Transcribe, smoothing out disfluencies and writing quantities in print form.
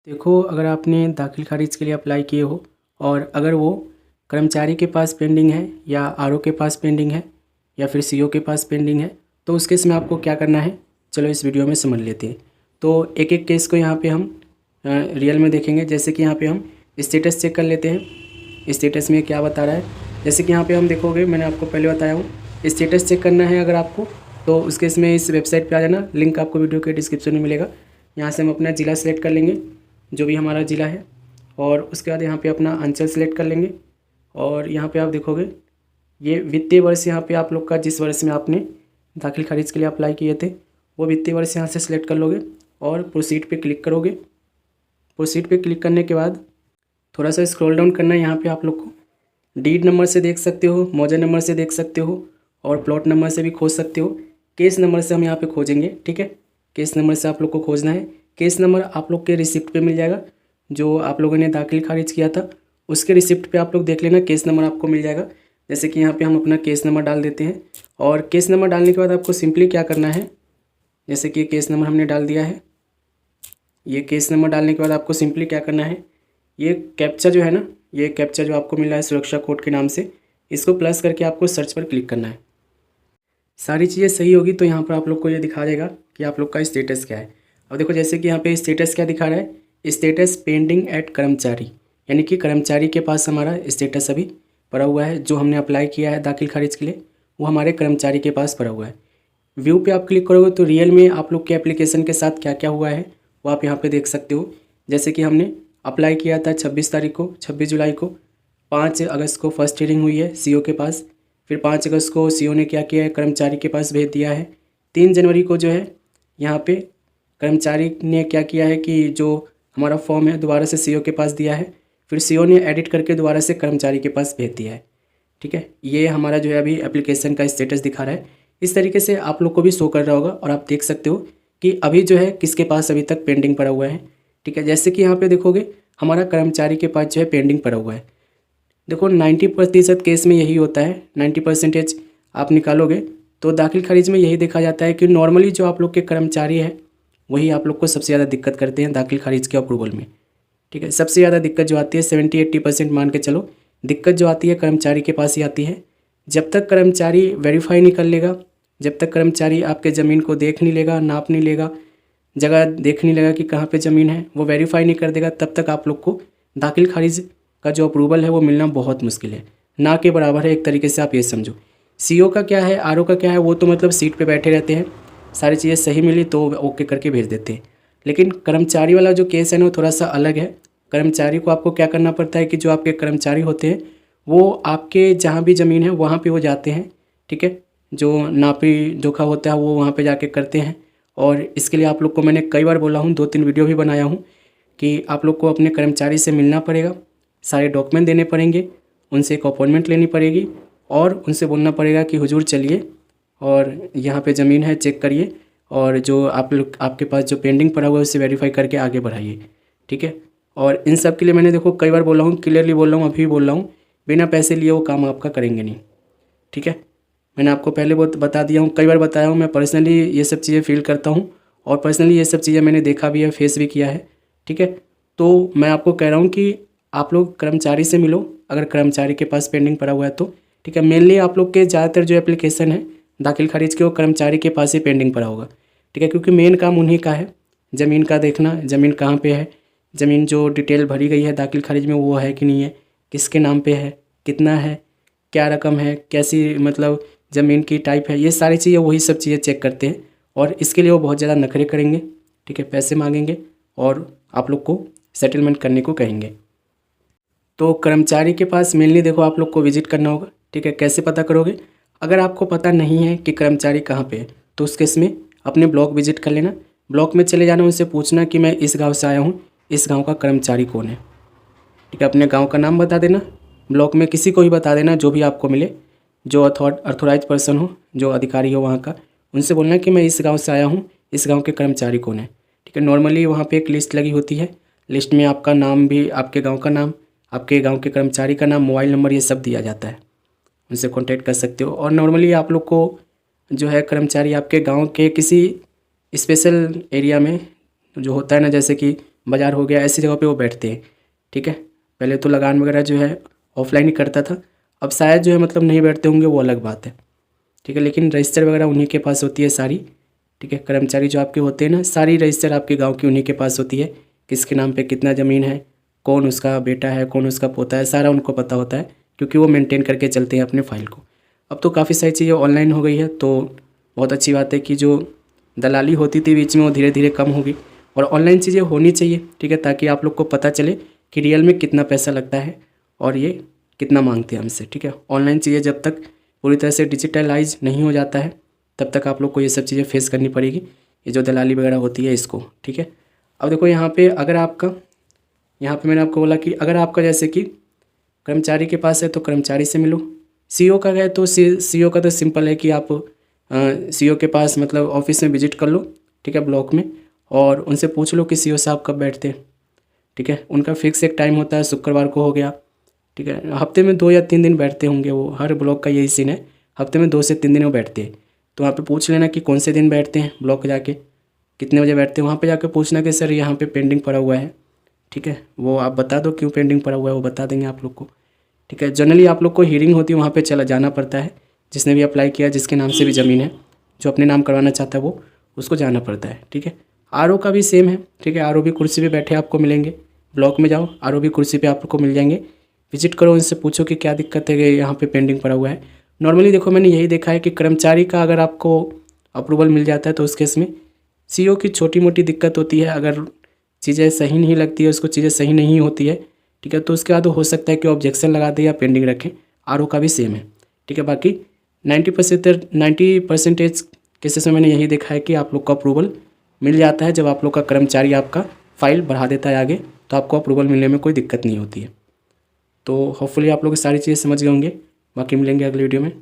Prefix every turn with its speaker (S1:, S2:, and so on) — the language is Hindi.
S1: देखो, अगर आपने दाखिल खारिज के लिए अप्लाई किए हो और अगर वो कर्मचारी के पास पेंडिंग है या आरओ के पास पेंडिंग है या फिर सीओ के पास पेंडिंग है, तो उस केस में आपको क्या करना है, चलो इस वीडियो में समझ लेते हैं। तो एक एक केस को यहाँ पे हम रियल में देखेंगे। जैसे कि यहाँ पे हम स्टेटस चेक कर लेते हैं, स्टेटस में क्या बता रहा है। जैसे कि यहाँ पे हम देखोगे, मैंने आपको पहले बताया हूँ, स्टेटस चेक करना है अगर आपको, तो उस केस में इस वेबसाइट पे आ जाना। लिंक आपको वीडियो के डिस्क्रिप्शन में मिलेगा। यहाँ से हम अपना ज़िला सेलेक्ट कर लेंगे, जो भी हमारा ज़िला है, और उसके बाद यहाँ पे अपना अंचल सेलेक्ट कर लेंगे। और यहाँ पे आप देखोगे ये वित्तीय वर्ष, यहाँ पे आप लोग का जिस वर्ष में आपने दाखिल खारिज के लिए अप्लाई किए थे वो वित्तीय वर्ष यहाँ से सिलेक्ट कर लोगे और प्रोसीड पे क्लिक करोगे। प्रोसीड पे क्लिक करने के बाद थोड़ा सा स्क्रॉल डाउन करना है। यहाँ पे आप लोग को डीड नंबर से देख सकते हो, मौजा नंबर से देख सकते हो और प्लॉट नंबर से भी खोज सकते हो। केस नंबर से हम यहाँ पे खोजेंगे, ठीक है। केस नंबर से आप लोग को खोजना है। केस नंबर आप लोग के रिसिप्ट पे मिल जाएगा, जो आप लोगों ने दाखिल खारिज किया था उसके रिसिप्ट पे आप लोग देख लेना, केस नंबर आपको मिल जाएगा। जैसे कि यहाँ पे हम अपना केस नंबर डाल देते हैं और केस नंबर डालने के बाद आपको सिंपली क्या करना है, जैसे कि केस नंबर हमने डाल दिया है। ये केस नंबर डालने के बाद आपको सिंपली क्या करना है, ये कैप्चा जो है ना, ये कैप्चा जो आपको मिल रहा है सुरक्षा कोड के नाम से, इसको प्लस करके आपको सर्च पर क्लिक करना है। सारी चीज़ें सही होगी तो यहाँ पर आप लोग को ये दिखा देगा कि आप लोग का स्टेटस क्या है। अब देखो, जैसे कि यहाँ पे स्टेटस क्या दिखा रहा है, स्टेटस पेंडिंग एट कर्मचारी, यानी कि कर्मचारी के पास हमारा स्टेटस अभी पड़ा हुआ है। जो हमने अप्लाई किया है दाखिल खारिज के लिए वो हमारे कर्मचारी के पास पड़ा हुआ है। व्यू पे आप क्लिक करोगे तो रियल में आप लोग के एप्लीकेशन के साथ क्या क्या हुआ है वो आप यहाँ पे देख सकते हो। जैसे कि हमने अप्लाई किया था 26 तारीख को, 26 जुलाई को। 5 अगस्त को फर्स्ट हियरिंग हुई है सीओ के पास। फिर 5 अगस्त को सीओ ने क्या किया है, कर्मचारी के पास भेज दिया है। 3 जनवरी को जो है यहाँ पे कर्मचारी ने क्या किया है कि जो हमारा फॉर्म है दोबारा से सीओ के पास दिया है। फिर सीओ ने एडिट करके दोबारा से कर्मचारी के पास भेज दिया है, ठीक है। ये हमारा जो है अभी एप्लीकेशन का स्टेटस दिखा रहा है। इस तरीके से आप लोग को भी शो कर रहा होगा और आप देख सकते हो कि अभी जो है किसके पास अभी तक पेंडिंग पड़ा हुआ है, ठीक है। जैसे कि यहाँ पे देखोगे हमारा कर्मचारी के पास जो है पेंडिंग पड़ा हुआ है। देखो 90% केस में यही होता है, 90% आप निकालोगे तो दाखिल खारिज में यही देखा जाता है कि नॉर्मली जो आप लोग के कर्मचारी है वही आप लोग को सबसे ज़्यादा दिक्कत करते हैं दाखिल खारिज के अप्रूवल में, ठीक है। सबसे ज़्यादा दिक्कत जो आती है 70-80% मान के चलो, दिक्कत जो आती है कर्मचारी के पास ही आती है। जब तक कर्मचारी वेरीफाई नहीं कर लेगा, जब तक कर्मचारी आपके ज़मीन को देख नहीं लेगा, नाप नहीं लेगा, जगह देख नहीं लेगा कि कहाँ पे ज़मीन है, वो वेरीफाई नहीं कर देगा, तब तक आप लोग को दाखिल खारिज का जो अप्रूवल है वो मिलना बहुत मुश्किल है, ना के बराबर है। एक तरीके से आप ये समझो। सीओ का क्या है, आरओ का क्या है, वो तो मतलब सीट पे बैठे रहते हैं, सारी चीज़ें सही मिली तो ओके करके भेज देते हैं। लेकिन कर्मचारी वाला जो केस है ना वो थोड़ा सा अलग है। कर्मचारी को आपको क्या करना पड़ता है कि जो आपके कर्मचारी होते हैं वो आपके जहाँ भी ज़मीन है वहाँ पे वो जाते हैं, ठीक है। जो नापी जोखा होता है वो वहाँ पे जाके करते हैं। और इसके लिए आप लोग को मैंने कई बार बोला हूँ, 2-3 वीडियो भी बनाया हूँ कि आप लोग को अपने कर्मचारी से मिलना पड़ेगा, सारे डॉक्यूमेंट देने पड़ेंगे, उनसे एक अपॉइंटमेंट लेनी पड़ेगी और उनसे बोलना पड़ेगा कि हुजूर चलिए और यहाँ पे ज़मीन है चेक करिए और जो आप लोग आपके पास जो पेंडिंग पड़ा हुआ है उसे वेरीफाई करके आगे बढ़ाइए, ठीक है। और इन सब के लिए मैंने देखो कई बार बोला हूँ, क्लियरली बोल रहा हूँ, अभी भी बोल रहा हूँ, बिना पैसे लिए वो काम आपका करेंगे नहीं, ठीक है। मैंने आपको पहले बहुत बता दिया हूँ, कई बार बताया हूँ, मैं पर्सनली ये सब चीज़ें फील करता हूँ और पर्सनली ये सब चीज़ें मैंने देखा भी है, फेस भी किया है, ठीक है। तो मैं आपको कह रहा हूँ कि आप लोग कर्मचारी से मिलो अगर कर्मचारी के पास पेंडिंग पड़ा हुआ है तो, ठीक है। मेनली आप लोग के ज़्यादातर जो एप्लीकेशन है दाखिल खारिज के वो कर्मचारी के पास ही पेंडिंग पड़ा होगा, ठीक है। क्योंकि मेन काम उन्हीं का है, ज़मीन का देखना, ज़मीन कहाँ पे है, ज़मीन जो डिटेल भरी गई है दाखिल खारिज में वो है कि नहीं है, किसके नाम पे है, कितना है, क्या रकम है, कैसी मतलब ज़मीन की टाइप है, ये सारी चीज़ें वही सब चीज़ें चेक करते हैं। और इसके लिए वो बहुत ज़्यादा नखरे करेंगे, ठीक है, पैसे मांगेंगे और आप लोग को सेटलमेंट करने को कहेंगे। तो कर्मचारी के पास मेनली देखो आप लोग को विजिट करना होगा, ठीक है। कैसे पता करोगे, अगर आपको पता नहीं है कि कर्मचारी कहाँ पे है तो उस केस में अपने ब्लॉक विजिट कर लेना। ब्लॉक में चले जाना, उनसे पूछना कि मैं इस गांव से आया हूँ, इस गांव का कर्मचारी कौन है, ठीक है। अपने गांव का नाम बता देना, ब्लॉक में किसी को भी बता देना जो भी आपको मिले, जो अथॉराइज पर्सन हो, जो अधिकारी हो वहाँ का, उनसे बोलना कि मैं इस गाँव से आया हूँ, इस गाँव के कर्मचारी कौन है, ठीक है। नॉर्मली वहाँ पर एक लिस्ट लगी होती है, लिस्ट में आपका नाम भी, आपके गाँव का नाम, आपके गांव के कर्मचारी का नाम, मोबाइल नंबर, ये सब दिया जाता है, उनसे कांटेक्ट कर सकते हो। और नॉर्मली आप लोग को जो है कर्मचारी आपके गांव के किसी स्पेशल एरिया में जो होता है ना, जैसे कि बाज़ार हो गया, ऐसी जगह पे वो बैठते हैं। ठीक है, पहले तो लगान वगैरह जो है ऑफलाइन ही करता था, अब शायद जो है मतलब नहीं बैठते होंगे, वो अलग बात है। ठीक है, लेकिन रजिस्टर वगैरह उन्हीं के पास होती है सारी। ठीक है, कर्मचारी जो आपके होते हैं ना, सारी रजिस्टर आपके गाँव की उन्हीं के पास होती है। किसके नाम पे कितना ज़मीन है, कौन उसका बेटा है, कौन उसका पोता है, सारा उनको पता होता है, क्योंकि वो मेंटेन करके चलते हैं अपने फाइल को। अब तो काफ़ी सारी चीज़ें ऑनलाइन हो गई है, तो बहुत अच्छी बात है कि जो दलाली होती थी बीच में वो धीरे धीरे कम होगी और ऑनलाइन चीज़ें होनी चाहिए। ठीक है, ताकि आप लोग को पता चले कि रियल में कितना पैसा लगता है और ये कितना मांगते हैं हमसे। ठीक है, ऑनलाइन चीज़ें जब तक पूरी तरह से डिजिटलाइज नहीं हो जाता है तब तक आप लोग को ये सब चीज़ें फेस करनी पड़ेगी, ये जो दलाली वगैरह होती है इसको। ठीक है, अब देखो यहाँ पे अगर आपका, यहाँ पे मैंने आपको बोला कि अगर आपका जैसे कि कर्मचारी के पास है तो कर्मचारी से मिलो, सीईओ का है तो सीईओ का तो सिंपल है कि आप सीईओ के पास मतलब ऑफिस में विजिट कर लो। ठीक है, ब्लॉक में, और उनसे पूछ लो कि सीईओ साहब कब बैठते हैं। ठीक है, उनका फिक्स एक टाइम होता है, शुक्रवार को हो गया। ठीक है, हफ्ते में 2 या 3 दिन बैठते होंगे वो, हर ब्लॉक का यही सीन है, हफ्ते में 2 से 3 दिन वो बैठते हैं। तो वहाँ पे पूछ लेना कि कौन से दिन बैठते हैं, ब्लॉक जाके कितने बजे बैठते हैं, वहाँ पे जाके पूछना कि सर यहाँ पे पेंडिंग पड़ा हुआ है। ठीक है, वो आप बता दो क्यों पेंडिंग पड़ा हुआ है, वो बता देंगे आप लोग को। ठीक है, जनरली आप लोग को हियरिंग होती है, वहाँ पे चला जाना पड़ता है, जिसने भी अप्लाई किया, जिसके नाम से भी ज़मीन है, जो अपने नाम करवाना चाहता है वो, उसको जाना पड़ता है। ठीक है, आरओ का भी सेम है। ठीक है, आरओ भी कुर्सी पे बैठे आपको मिलेंगे, ब्लॉक में जाओ आरओ भी कुर्सी पे आपको मिल जाएंगे, विजिट करो, उनसे पूछो कि क्या दिक्कत है कि यहाँ पे पेंडिंग पड़ा हुआ है। नॉर्मली देखो मैंने यही देखा है कि कर्मचारी का अगर आपको अप्रूवल मिल जाता है तो उस केस में सीईओ की छोटी मोटी दिक्कत होती है, अगर चीज़ें सही नहीं लगती है उसको, चीज़ें सही नहीं होती है। ठीक है, तो उसके बाद हो सकता है कि ऑब्जेक्शन लगा दे या पेंडिंग रखें। आरओ का भी सेम है। ठीक है, बाकी 90% केसेस में मैंने यही देखा है कि आप लोग को अप्रूवल मिल जाता है जब आप लोग का कर्मचारी आपका फाइल बढ़ा देता है आगे, तो आपको अप्रूवल मिलने में कोई दिक्कत नहीं होती है। तो होपफुली आप लोग सारी चीज़ें समझ गए होंगे, बाकी मिलेंगे अगले वीडियो में।